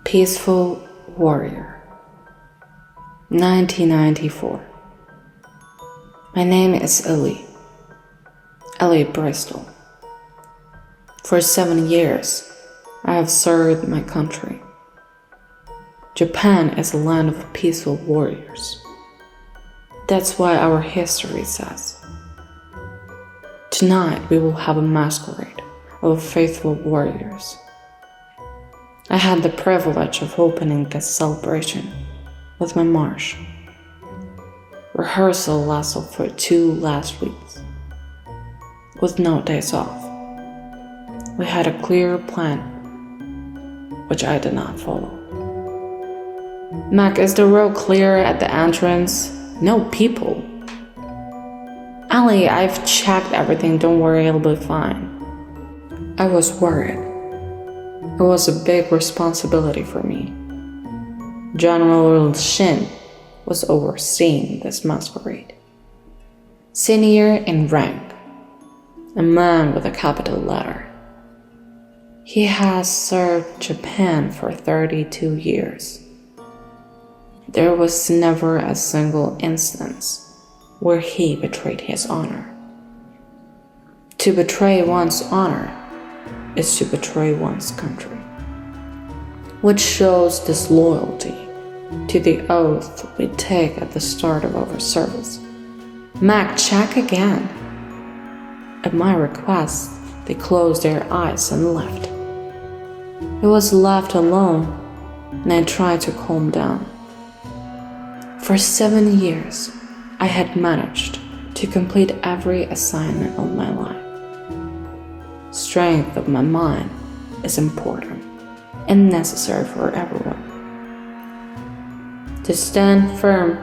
Peaceful Warrior, 1994. My name is Ellie Bristol. For 7 years, I have served my country. Japan is a land of peaceful warriors. That's why our history says. Tonight we will have a masquerade of faithful warriors. I had the privilege of opening this celebration with my march. Rehearsal lasted for 2 last weeks, with no days off. We had a clear plan, which I did not follow. Mac, is the road clear at the entrance? No people. Ellie, I've checked everything, don't worry, it'll be fine. I was worried. It was a big responsibility for me. General Shin was overseeing this masquerade. Senior in rank, a man with a capital letter. He has served Japan for 32 years. There was never a single instance where he betrayed his honor. To betray one's honor is to betray one's country, which shows disloyalty to the oath we take at the start of our service. Mac, check again. At my request, they closed their eyes and left. I was left alone, and I tried to calm down. For 7 years, I had managed to complete every assignment of my life. Strength of my mind is important and necessary for everyone. To stand firm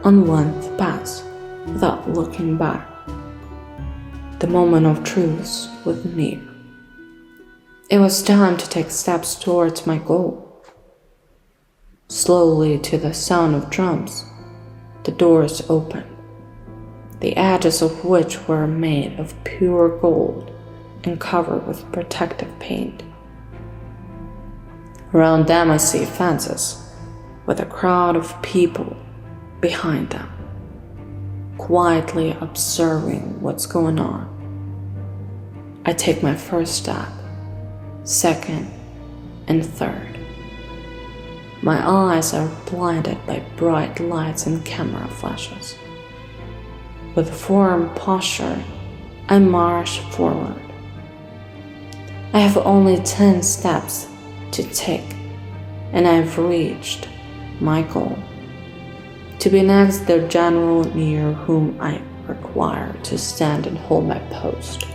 on one's path without looking back. The moment of truth was near. It was time to take steps towards my goal. Slowly, to the sound of drums, the doors opened, the edges of which were made of pure gold and covered with protective paint. Around them I see fences with a crowd of people behind them, quietly observing what's going on. I take my first step, second, and third. My eyes are blinded by bright lights and camera flashes. With firm posture, I march forward. I have only 10 steps to take, and I've reached my goal. To be next the general near whom I require to stand and hold my post.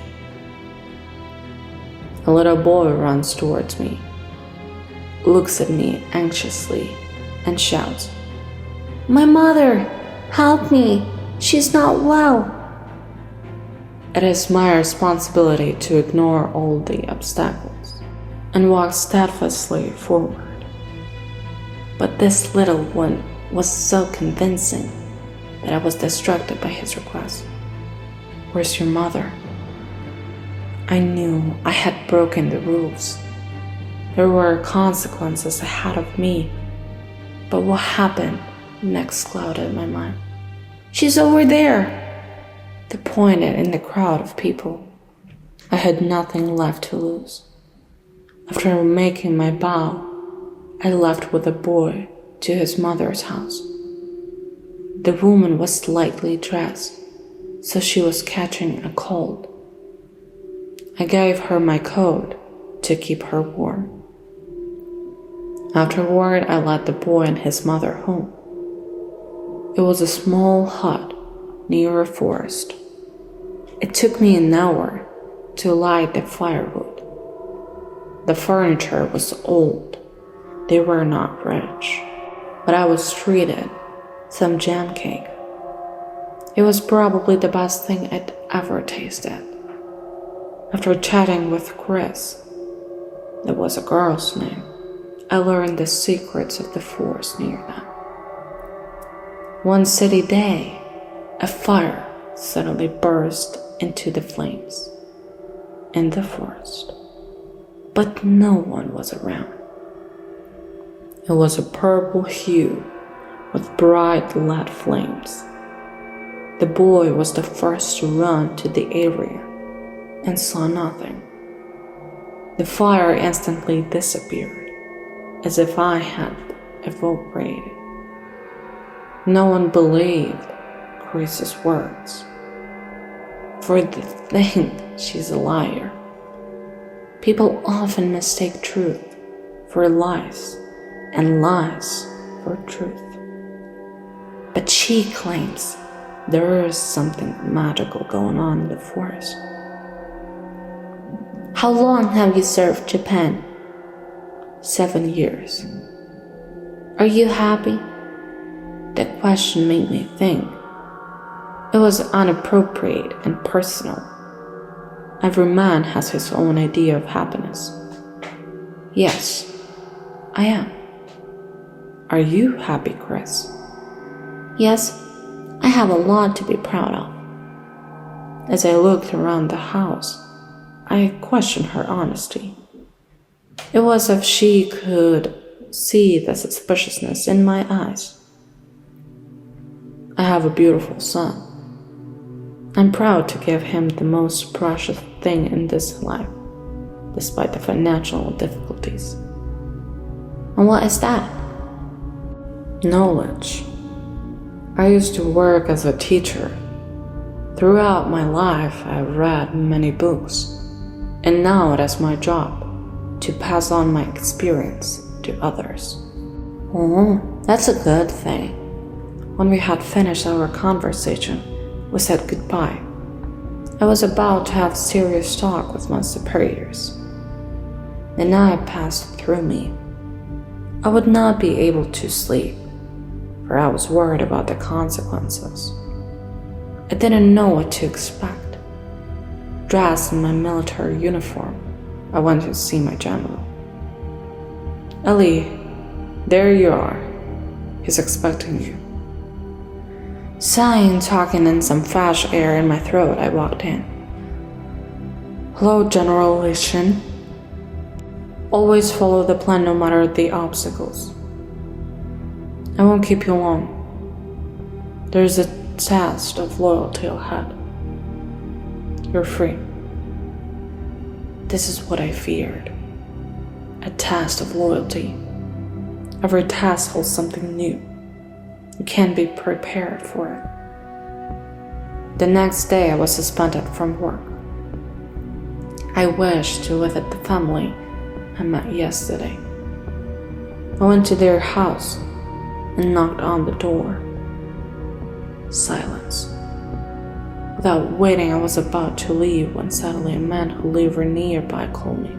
A little boy runs towards me, looks at me anxiously, and shouts, "My mother! Help me! She's not well!" It is my responsibility to ignore all the obstacles and walk steadfastly forward. But this little one was so convincing that I was distracted by his request. "Where's your mother?" I knew I had broken the rules. There were consequences ahead of me, but what happened next clouded my mind. "She's over there!" They pointed in the crowd of people. I had nothing left to lose. After making my bow, I left with the boy to his mother's house. The woman was slightly dressed, so she was catching a cold. I gave her my coat to keep her warm. Afterward, I led the boy and his mother home. It was a small hut near a forest. It took me an hour to light the firewood. The furniture was old. They were not rich, but I was treated some jam cake. It was probably the best thing I'd ever tasted. After chatting with Chris, that was a girl's name, I learned the secrets of the forest near them. One city day, a fire suddenly burst into the flames in the forest, but no one was around. It was a purple hue with bright lead flames. The boy was the first to run to the area and saw nothing. The fire instantly disappeared, as if I had evaporated. No one believed Chris's words, for they think she's a liar. People often mistake truth for lies and lies for truth. But she claims there is something magical going on in the forest. How long have you served Japan? 7 years. Are you happy? That question made me think. It was inappropriate and personal. Every man has his own idea of happiness. Yes, I am. Are you happy, Chris? Yes, I have a lot to be proud of. As I looked around the house, I questioned her honesty. It was as if she could see the suspiciousness in my eyes. I have a beautiful son. I'm proud to give him the most precious thing in this life, despite the financial difficulties. And what is that? Knowledge. I used to work as a teacher. Throughout my life, I've read many books, and now it is my job to pass on my experience to others. Oh, that's a good thing. When we had finished our conversation, we said goodbye. I was about to have serious talk with my superiors. The night passed through me. I would not be able to sleep, for I was worried about the consequences. I didn't know what to expect. Dressed in my military uniform, I went to see my general. Ellie, there you are. He's expecting you. Sighing, talking, and some fresh air in my throat, I walked in. Hello, General Li Shin. Always follow the plan no matter the obstacles. I won't keep you long. There's a test of loyalty ahead. You're free. This is what I feared. A test of loyalty. Every test holds something new. You can't be prepared for it. The next day, I was suspended from work. I wished to visit the family I met yesterday. I went to their house and knocked on the door. Silence. Without waiting, I was about to leave when suddenly a man who lived nearby called me.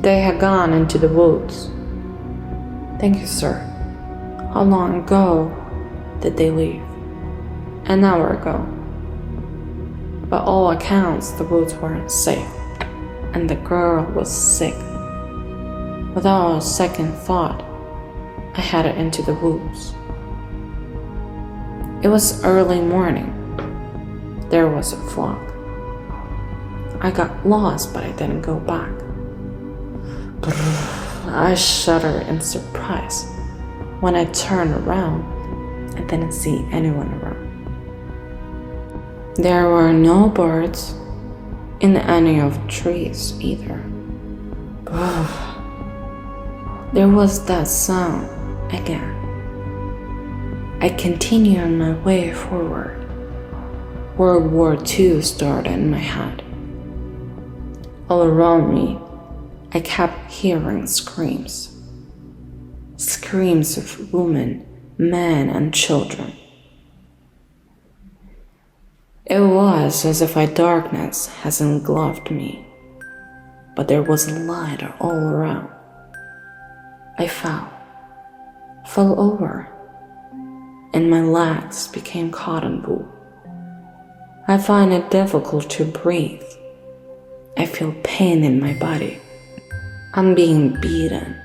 They had gone into the woods. Thank you, sir. How long ago did they leave? An hour ago. By all accounts, the woods weren't safe, and the girl was sick. Without a second thought, I headed into the woods. It was early morning. There was a flock. I got lost, but I didn't go back. I shuddered in surprise. When I turned around, I didn't see anyone around. There were no birds in any of the trees either. There was that sound again. I continued on my way forward. World War II started in my head. All around me, I kept hearing screams. Screams of women, men, and children. It was as if a darkness has engulfed me, but there was light all around. I fell over, and my legs became cotton wool. I find it difficult to breathe. I feel pain in my body. I'm being beaten.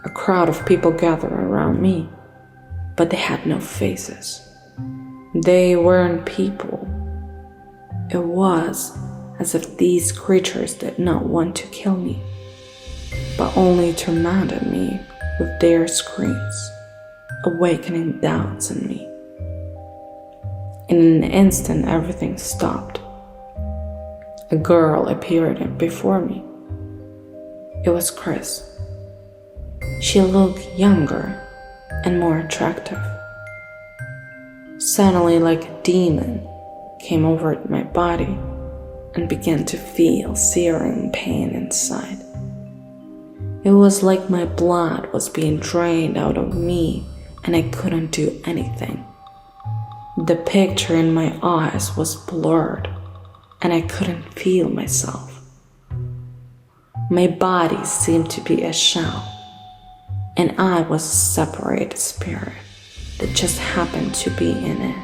A crowd of people gathered around me, but they had no faces. They weren't people. It was as if these creatures did not want to kill me, but only tormented me with their screams, awakening doubts in me. In an instant, everything stopped. A girl appeared before me. It was Chris. She looked younger and more attractive. Suddenly, like a demon, came over my body and began to feel searing pain inside. It was like my blood was being drained out of me and I couldn't do anything. The picture in my eyes was blurred and I couldn't feel myself. My body seemed to be a shell, and I was a separated spirit that just happened to be in it.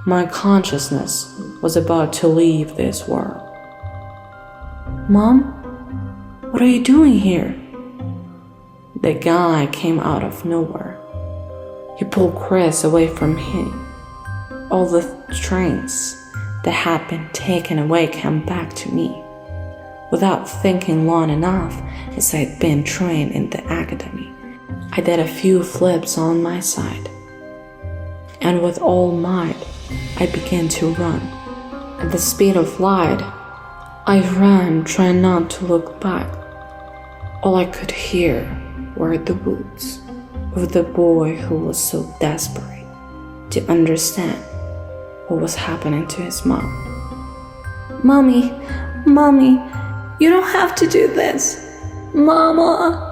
My consciousness was about to leave this world. "Mom, what are you doing here?" The guy came out of nowhere. He pulled Chris away from him. All the strings that had been taken away came back to me. Without thinking long enough, as I'd been trained in the academy, I did a few flips on my side. And with all might, I began to run. At the speed of light, I ran, trying not to look back. All I could hear were the woods of the boy who was so desperate to understand what was happening to his mom. Mommy, you don't have to do this. Mama.